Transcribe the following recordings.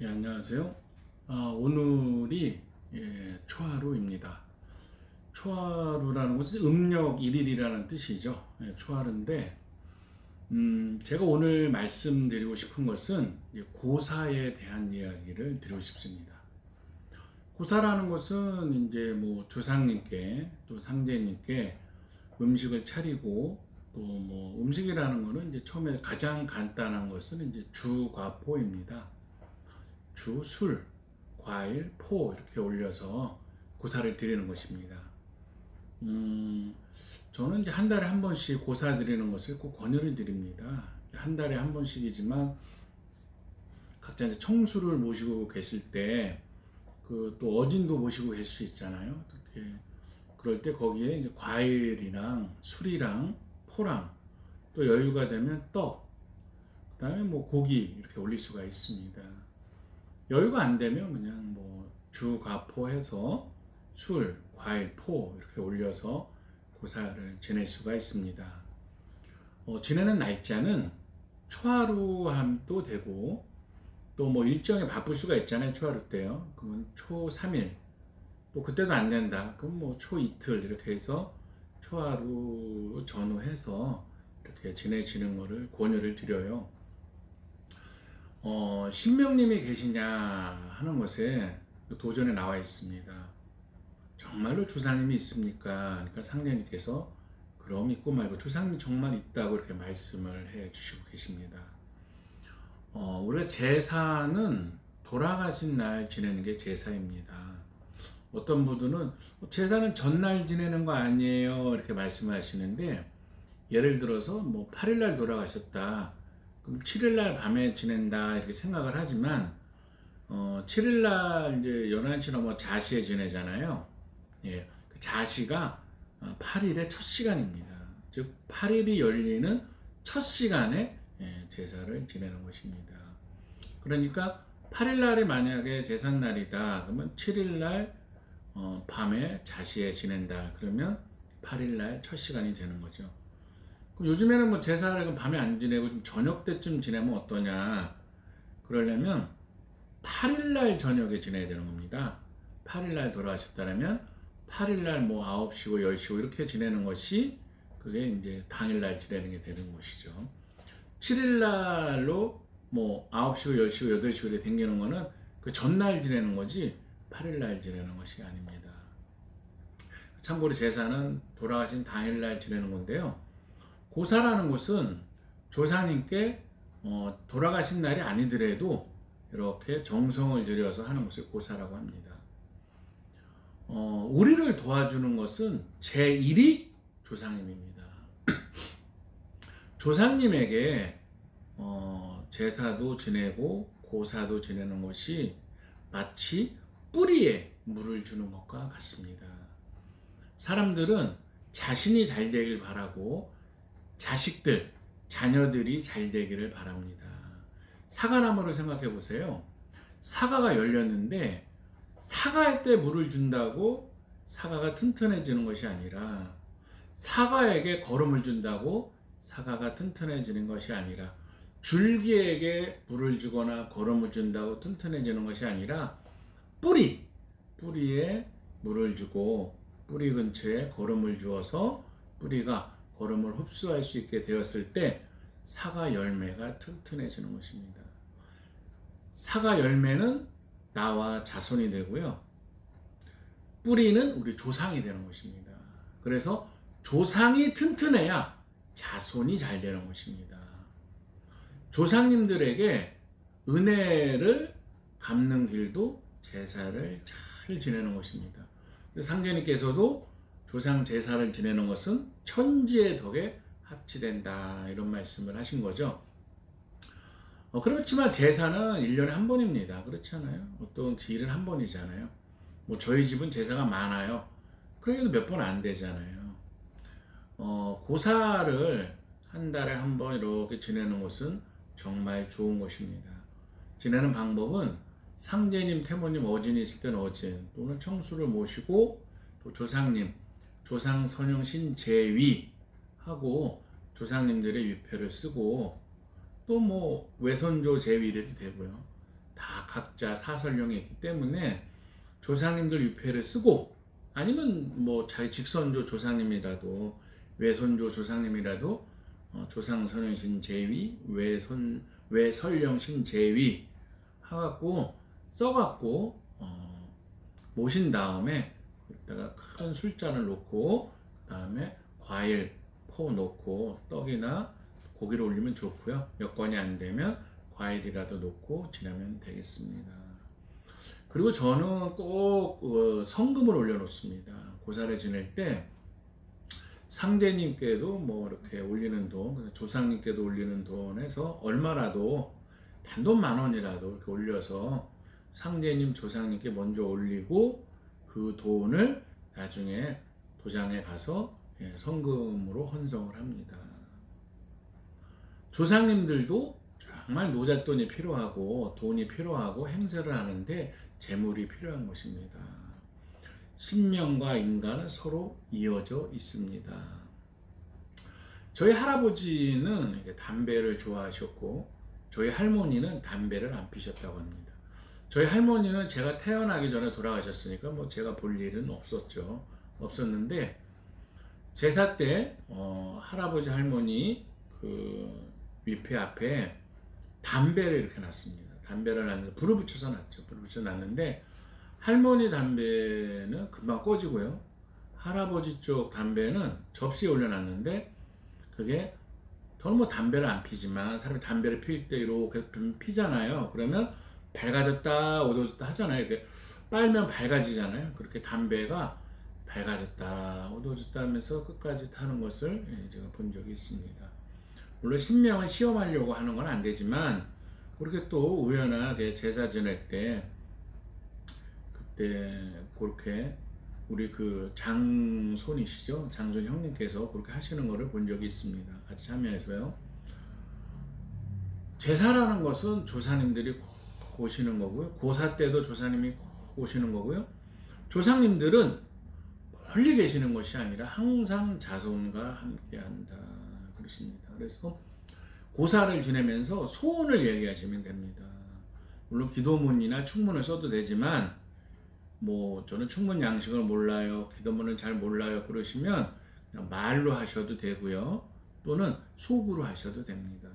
예, 안녕하세요. 오늘이 초하루입니다. 초하루라는 것은 음력 1일이라는 뜻이죠. 초하루인데, 제가 오늘 말씀드리고 싶은 것은 고사에 대한 이야기를 드리고 싶습니다. 고사라는 것은 이제 뭐 조상님께 또 상제님께 음식을 차리고 또 뭐 음식이라는 것은 이제 처음에 가장 간단한 것은 이제 주과포입니다. 주, 술, 과일, 포 이렇게 올려서 고사를 드리는 것입니다. 음, 저는 이제 한 달에 한 번씩 고사 드리는 것을 꼭 권유를 드립니다. 한 달에 한 번씩이지만 각자 이제 청수를 모시고 계실 때 그 또 어진도 모시고 계실 수 있잖아요. 이렇게 그럴 때 거기에 이제 과일이랑 술이랑 포랑 또 여유가 되면 떡, 그다음에 뭐 고기 이렇게 올릴 수가 있습니다. 여유가 안 되면 그냥 뭐 주가포해서 술, 과일, 포 이렇게 올려서 고사를 지낼 수가 있습니다. 지내는 날짜는 초하루함도 되고 또 뭐 일정에 바쁠 수가 있잖아요. 초하루 때요. 그러면 초 3일 또 그때도 안 된다. 그럼 뭐 초 이틀 이렇게 해서 초하루 전후해서 이렇게 지내시는 거를 권유를 드려요. 신명님이 계시냐 하는 것에 도전에 나와 있습니다. 정말로 조상님이 있습니까? 그러니까 상례님께서 그럼 있고 말고 조상님이 정말 있다고 이렇게 말씀을 해 주시고 계십니다. 우리가 제사는 돌아가신 날 지내는 게 제사입니다. 어떤 분들은 제사는 전날 지내는 거 아니에요? 이렇게 말씀하시는데 예를 들어서 뭐 8일날 돌아가셨다. 그럼 7일날 밤에 지낸다 이렇게 생각을 하지만 7일날 이제 11시 넘어 자시에 지내잖아요. 예, 그 자시가 8일의 첫 시간입니다. 즉 8일이 열리는 첫 시간에 제사를 지내는 것입니다. 그러니까 8일날이 만약에 제삿날이다 그러면 7일날 밤에 자시에 지낸다 그러면 8일날 첫 시간이 되는 거죠. 요즘에는 뭐 제사를 밤에 안 지내고 좀 저녁 때쯤 지내면 어떠냐 그러려면 8일날 저녁에 지내야 되는 겁니다. 8일날 돌아가셨다면 8일날 뭐 9시고 10시고 이렇게 지내는 것이 그게 이제 당일날 지내는 게 되는 것이죠. 7일날로 뭐 9시고 10시고 8시고 이렇게 댕기는 거는 그 전날 지내는 거지 8일날 지내는 것이 아닙니다. 참고로 제사는 돌아가신 당일날 지내는 건데요. 고사라는 것은 조상님께 돌아가신 날이 아니더라도 이렇게 정성을 들여서 하는 것을 고사라고 합니다. 우리를 도와주는 것은 제1이 조상님입니다. 조상님에게 제사도 지내고 고사도 지내는 것이 마치 뿌리에 물을 주는 것과 같습니다. 사람들은 자신이 잘 되길 바라고 자식들, 자녀들이 잘 되기를 바랍니다. 사과나무를 생각해 보세요. 사과가 열렸는데 사과할 때 물을 준다고 사과가 튼튼해지는 것이 아니라 사과에게 거름을 준다고 사과가 튼튼해지는 것이 아니라 줄기에게 물을 주거나 거름을 준다고 튼튼해지는 것이 아니라 뿌리에 물을 주고 뿌리 근처에 거름을 주어서 뿌리가 거름을 흡수할 수 있게 되었을 때 사과 열매가 튼튼해지는 것입니다. 사과 열매는 나와 자손이 되고요. 뿌리는 우리 조상이 되는 것입니다. 그래서 조상이 튼튼해야 자손이 잘 되는 것입니다. 조상님들에게 은혜를 갚는 길도 제사를 잘 지내는 것입니다. 상제님께서도 조상 제사를 지내는 것은 천지의 덕에 합치된다 이런 말씀을 하신 거죠. 그렇지만 제사는 1년에 한 번입니다. 그렇지 않아요? 어떤 기일은 한 번이잖아요. 뭐 저희 집은 제사가 많아요. 그래도 몇 번 안 되잖아요. 고사를 한 달에 한 번 이렇게 지내는 것은 정말 좋은 것입니다. 지내는 방법은 상제님, 태모님, 어진이 있을 때는 어진 또는 청수를 모시고 또 조상님, 조상 선영신 제위 하고 조상님들의 위패를 쓰고 또 뭐 외손조 제위래도 되고요. 다 각자 사설령이 있기 때문에 조상님들 위패를 쓰고 아니면 뭐 자기 직선조 조상님이라도 외손조 조상님이라도 조상선영신 제위 외설령신 제위 해갖고 써갖고 모신 다음에 여기다가 큰 술잔을 놓고 그다음에 과일 포 놓고 떡이나 고기를 올리면 좋고요. 여건이 안 되면 과일이라도 놓고 지나면 되겠습니다. 그리고 저는 꼭 성금을 올려놓습니다. 고사를 지낼 때 상제님께도 뭐 이렇게 올리는 돈, 조상님께도 올리는 돈 해서 얼마라도 단돈 10,000원이라도 이렇게 올려서 상제님, 조상님께 먼저 올리고 그 돈을 나중에 도장에 가서 성금으로 헌성을 합니다. 조상님들도 정말 노잣돈이 필요하고 돈이 필요하고 행세를 하는데 재물이 필요한 것입니다. 신명과 인간은 서로 이어져 있습니다. 저희 할아버지는 담배를 좋아하셨고 저희 할머니는 담배를 안 피셨다고 합니다. 저희 할머니는 제가 태어나기 전에 돌아가셨으니까 뭐 제가 볼 일은 없었는데 제사 때 할아버지 할머니 그 위패 앞에 담배를 이렇게 놨습니다. 담배를 놨는데 불을 붙여서 놨죠. 불을 붙여 놨는데 할머니 담배는 금방 꺼지고요. 할아버지 쪽 담배는 접시에 올려놨는데 그게 저는 뭐 담배를 안 피지만 사람이 담배를 필 때 이렇게 피잖아요. 그러면 밝아졌다 어두워졌다 하잖아요. 이렇게 빨면 밝아지잖아요. 그렇게 담배가 밝아졌다 어두워졌다 하면서 끝까지 타는 것을 제가 본 적이 있습니다. 물론 신명을 시험하려고 하는 건 안 되지만 그렇게 또 우연하게 제사 지낼 때 그때 그렇게 우리 그 장손이시죠? 장손 형님께서 그렇게 하시는 것을 본 적이 있습니다. 같이 참여해서요. 제사라는 것은 조사님들이 꼭 오시는 거고요. 고사 때도 조사님이 꼭 오시는 거고요. 조상님들은 멀리 계시는 것이 아니라 항상 자손과 함께한다. 그렇습니다. 그래서 고사를 지내면서 소원을 얘기하시면 됩니다. 물론 기도문이나 축문을 써도 되지만 뭐 저는 축문 양식을 몰라요. 기도문을 잘 몰라요. 그러시면 그냥 말로 하셔도 되고요. 또는 속으로 하셔도 됩니다.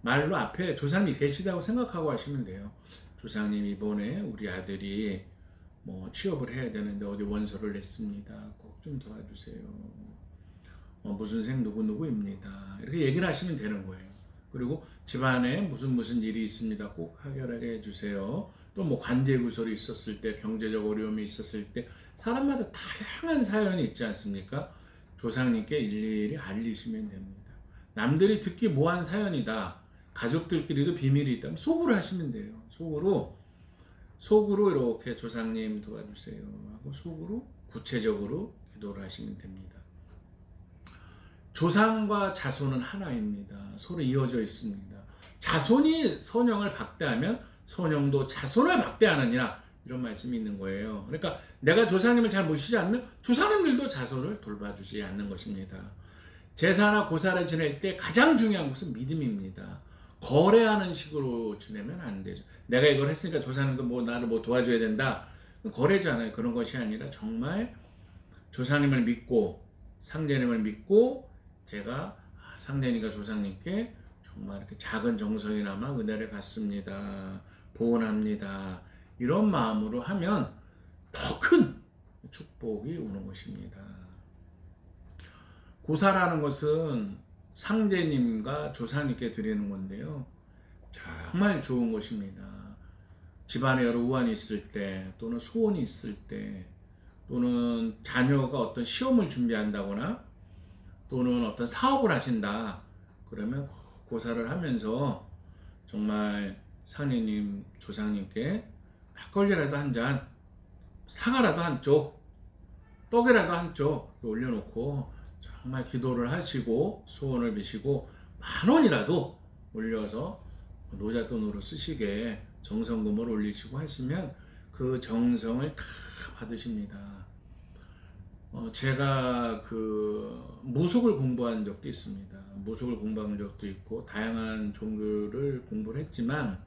말로 앞에 조상님이 계시다고 생각하고 하시면 돼요. 조상님 이번에 우리 아들이 뭐 취업을 해야 되는데 어디 원서를 냈습니다. 꼭 좀 도와주세요. 무슨 생 누구누구입니다. 이렇게 얘기를 하시면 되는 거예요. 그리고 집안에 무슨 일이 있습니다. 꼭 해결하게 해주세요. 또 뭐 관제구설이 있었을 때, 경제적 어려움이 있었을 때 사람마다 다양한 사연이 있지 않습니까? 조상님께 일일이 알리시면 됩니다. 남들이 듣기 뭐한 사연이다. 가족들끼리도 비밀이 있다면 속으로 하시면 돼요. 속으로 이렇게 조상님 도와주세요 하고 속으로 구체적으로 기도를 하시면 됩니다. 조상과 자손은 하나입니다. 서로 이어져 있습니다. 자손이 선영을 박대하면 선영도 자손을 박대하느니라 이런 말씀이 있는 거예요. 그러니까 내가 조상님을 잘 모시지 않으면 조상님들도 자손을 돌봐주지 않는 것입니다. 제사나 고사를 지낼 때 가장 중요한 것은 믿음입니다. 거래하는 식으로 지내면 안 되죠. 내가 이걸 했으니까 조상님도 뭐 나를 뭐 도와줘야 된다. 거래잖아요. 그런 것이 아니라 정말 조상님을 믿고 상제님을 믿고 제가 상제님과 조상님께 정말 이렇게 작은 정성이나마 은혜를 받습니다. 보온합니다. 이런 마음으로 하면 더 큰 축복이 오는 것입니다. 고사라는 것은 상제님과 조상님께 드리는 건데요. 정말 좋은 것입니다. 집안에 여러 우환이 있을 때 또는 소원이 있을 때 또는 자녀가 어떤 시험을 준비한다거나 또는 어떤 사업을 하신다. 그러면 고사를 하면서 정말 상제님, 조상님께 막걸리라도 한 잔, 사과라도 한 쪽, 떡이라도 한 쪽 올려놓고 정말 기도를 하시고 소원을 비시고 10,000원이라도 올려서 노잣돈으로 쓰시게 정성금을 올리시고 하시면 그 정성을 다 받으십니다. 제가 그 무속을 공부한 적도 있습니다. 무속을 공부한 적도 있고 다양한 종교를 공부를 했지만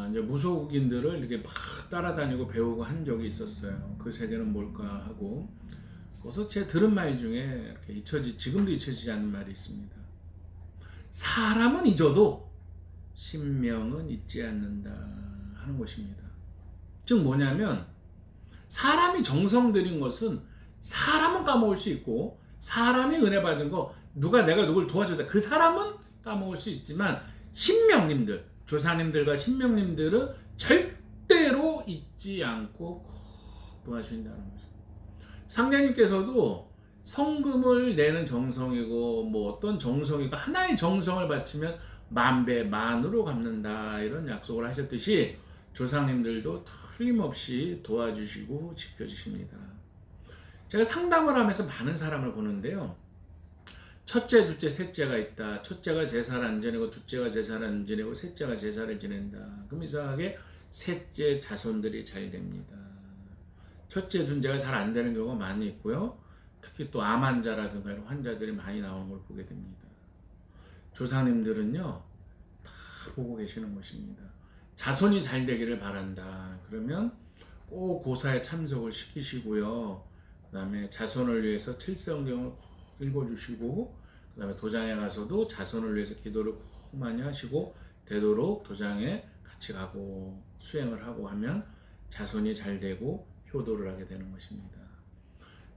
이제 무속인들을 이렇게 막 따라다니고 배우고 한 적이 있었어요. 그 세계는 뭘까 하고. 그래서 제 들은 말 중에 이렇게 지금도 잊혀지지 않는 말이 있습니다. 사람은 잊어도 신명은 잊지 않는다 하는 것입니다. 즉 뭐냐면 사람이 정성 들인 것은 사람은 까먹을 수 있고 사람이 은혜 받은 거 내가 누굴 도와줬다 그 사람은 까먹을 수 있지만 신명님들 조사님들과 신명님들은 절대로 잊지 않고 꼭 도와주신다는 거죠. 상자님께서도 성금을 내는 정성이고 뭐 어떤 정성이고 하나의 정성을 바치면 만배 만으로 갚는다 이런 약속을 하셨듯이 조상님들도 틀림없이 도와주시고 지켜주십니다. 제가 상담을 하면서 많은 사람을 보는데요. 첫째, 둘째, 셋째가 있다. 첫째가 제사를 안 지내고 둘째가 제사를 안 지내고 셋째가 제사를 지낸다. 그럼 이상하게 셋째 자손들이 잘 됩니다. 첫째, 둘째가 잘 안 되는 경우가 많이 있고요. 특히 또 암 환자라든가 이런 환자들이 많이 나오는 걸 보게 됩니다. 조상님들은요. 다 보고 계시는 것입니다. 자손이 잘 되기를 바란다. 그러면 꼭 고사에 참석을 시키시고요. 그 다음에 자손을 위해서 칠성경을 꼭 읽어주시고 그 다음에 도장에 가서도 자손을 위해서 기도를 꼭 많이 하시고 되도록 도장에 같이 가고 수행을 하고 하면 자손이 잘 되고 효도를 하게 되는 것입니다.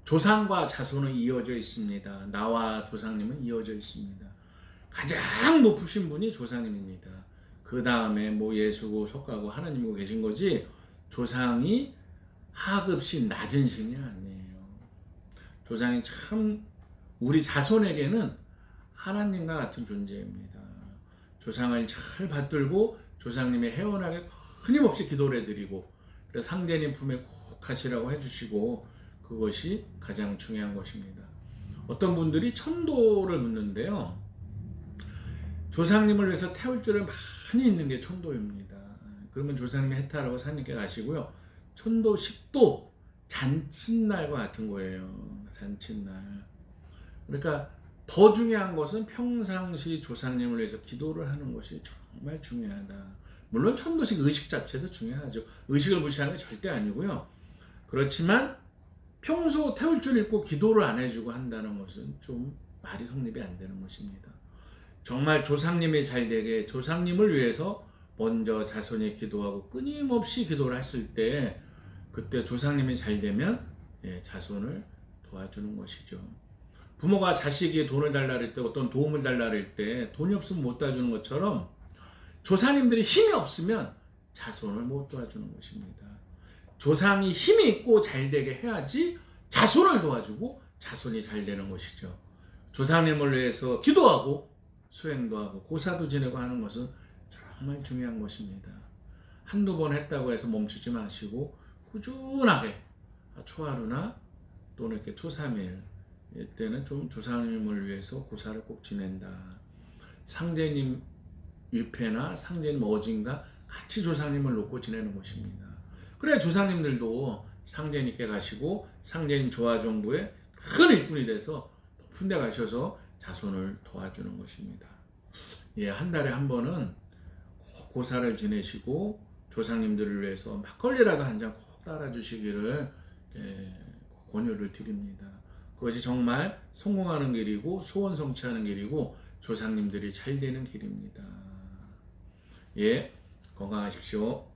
조상과 자손은 이어져 있습니다. 나와 조상님은 이어져 있습니다. 가장 높으신 분이 조상님입니다. 그 다음에 뭐 예수고 석가고 하나님이고 계신 거지 조상이 하급신 낮은 신이 아니에요. 조상이 참 우리 자손에게는 하나님과 같은 존재입니다. 조상을 잘 받들고 조상님의 해원하게 끊임없이 기도를 해드리고 그래서 상제님 품에 꼭 가시라고 해주시고 그것이 가장 중요한 것입니다. 어떤 분들이 천도를 묻는데요. 조상님을 위해서 태울 줄을 많이 있는 게 천도입니다. 그러면 조상님이 해탈하고 산님께 가시고요. 천도 식도 잔칫날과 같은 거예요. 잔칫날. 그러니까 더 중요한 것은 평상시 조상님을 위해서 기도를 하는 것이 정말 중요하다. 물론 천도식 의식 자체도 중요하죠. 의식을 무시하는 게 절대 아니고요. 그렇지만 평소 태울 줄 읽고 기도를 안 해주고 한다는 것은 좀 말이 성립이 안 되는 것입니다. 정말 조상님이 잘 되게 조상님을 위해서 먼저 자손이 기도하고 끊임없이 기도를 했을 때 그때 조상님이 잘 되면 자손을 도와주는 것이죠. 부모가 자식이 돈을 달라 할 때 어떤 도움을 달라 할 때 돈이 없으면 못 도와주는 것처럼 조상님들이 힘이 없으면 자손을 못 도와주는 것입니다. 조상이 힘이 있고 잘 되게 해야지 자손을 도와주고 자손이 잘 되는 것이죠. 조상님을 위해서 기도하고 수행도 하고 고사도 지내고 하는 것은 정말 중요한 것입니다. 한두 번 했다고 해서 멈추지 마시고 꾸준하게 초하루나 또는 이렇게 초삼일 이때는 좀 조상님을 위해서 고사를 꼭 지낸다. 상제님 위패나 상제님 어진과 같이 조상님을 놓고 지내는 것입니다. 그래야 조상님들도 상제님께 가시고 상제님 조화정부에 큰 일꾼이 돼서 높은 데 가셔서 자손을 도와주는 것입니다. 한 달에 한 번은 꼭 고사를 지내시고 조상님들을 위해서 막걸리라도 한 잔 꼭 따라주시기를 권유를 드립니다. 그것이 정말 성공하는 길이고 소원 성취하는 길이고 조상님들이 잘 되는 길입니다. 건강하십시오.